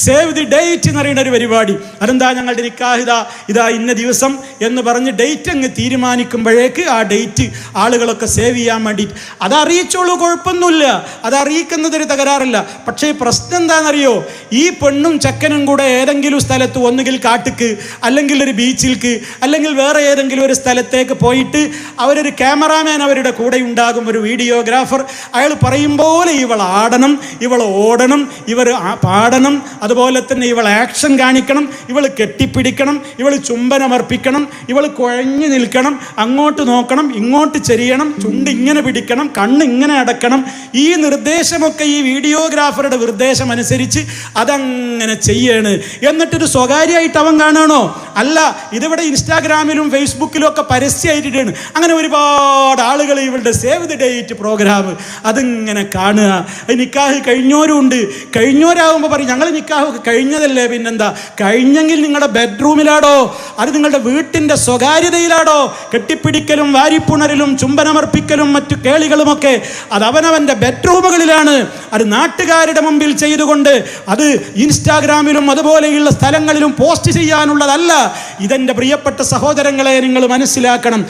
Save the date എന്ന് പറയുന്ന ഒരു പരിപാടി. അതെന്താ, ഞങ്ങളുടെ നിക്കാഹ് ഇതാ ഇന്ന ദിവസം എന്ന് പറഞ്ഞ് ഡേറ്റ് അങ്ങ് തീരുമാനിക്കുമ്പോഴേക്ക് ആ ഡേറ്റ് ആളുകളൊക്കെ സേവ് ചെയ്യാൻ വേണ്ടിയിട്ട് അത് അറിയിച്ചോളൂ, കുഴപ്പമൊന്നുമില്ല, അത് അറിയിക്കുന്നതൊരു തകരാറില്ല. പക്ഷേ പ്രശ്നം എന്താണെന്നറിയോ, ഈ പെണ്ണും ചെക്കനും കൂടെ ഏതെങ്കിലും സ്ഥലത്ത്, ഒന്നുകിൽ കാട്ടിക്ക്, അല്ലെങ്കിൽ ഒരു ബീച്ചിൽക്ക്, അല്ലെങ്കിൽ വേറെ ഏതെങ്കിലും ഒരു സ്ഥലത്തേക്ക് പോയിട്ട് അവരൊരു ക്യാമറാമാൻ അവരുടെ കൂടെ ഉണ്ടാകും, ഒരു വീഡിയോഗ്രാഫർ. അയാൾ പറയും പോലെ ഇവൾ ആടണം, ഇവൾ ഓടണം, ഇവർ പാടണം, അതുപോലെ തന്നെ ഇവൾ ആക്ഷൻ കാണിക്കണം, ഇവൾ കെട്ടിപ്പിടിക്കണം, ഇവൾ ചുംബനമർപ്പിക്കണം, ഇവൾ കുഴഞ്ഞു നിൽക്കണം, അങ്ങോട്ട് നോക്കണം, ഇങ്ങോട്ട് ചെരിയണം, ചുണ്ട് ഇങ്ങനെ പിടിക്കണം, കണ്ണ് ഇങ്ങനെ അടക്കണം. ഈ നിർദ്ദേശമൊക്കെ ഈ വീഡിയോഗ്രാഫറുടെ നിർദ്ദേശം അനുസരിച്ച് അതങ്ങനെ ചെയ്യാണ്. എന്നിട്ടൊരു സ്വകാര്യമായിട്ട് അവൻ കാണുകയാണോ? അല്ല, ഇതിവിടെ ഇൻസ്റ്റാഗ്രാമിലും ഫേസ്ബുക്കിലും ഒക്കെ പരസ്യമായിട്ടാണ്. അങ്ങനെ ഒരുപാട് ആളുകൾ ഇവളുടെ സേവ് ദി ഡേറ്റ് പ്രോഗ്രാം അതിങ്ങനെ കാണുക. നിക്കാഹ് കഴിഞ്ഞോരും ഉണ്ട്. കഴിഞ്ഞോരാകുമ്പോൾ പറയും ഞങ്ങൾ നിക്കാഹ് കഴിഞ്ഞതല്ലേ, പിന്നെന്താ, കഴിഞ്ഞെങ്കിൽ നിങ്ങളുടെ ബെഡ്റൂമിലാടോ, അത് നിങ്ങളുടെ വീട്ടിൻ്റെ സ്വകാര്യതയിലാടോ. കെട്ടിപ്പിടിക്കലും വാരിപ്പുണരലും ചുംബനമർപ്പിക്കലും മറ്റു കേളികളുമൊക്കെ അത് അവനവൻ്റെ ബെഡ്റൂമുകളിലാണ്. അത് നാട്ടുകാരുടെ മുമ്പിൽ ചെയ്തുകൊണ്ട് അത് ഇൻസ്റ്റാഗ്രാമിലും അതുപോലെയുള്ള സ്ഥലങ്ങളിലും പോസ്റ്റ് ചെയ്യാനുള്ളതല്ല. ഇതെൻ്റെ പ്രിയപ്പെട്ട സഹോദരങ്ങളെ നിങ്ങൾ മനസ്സിലാക്കണം.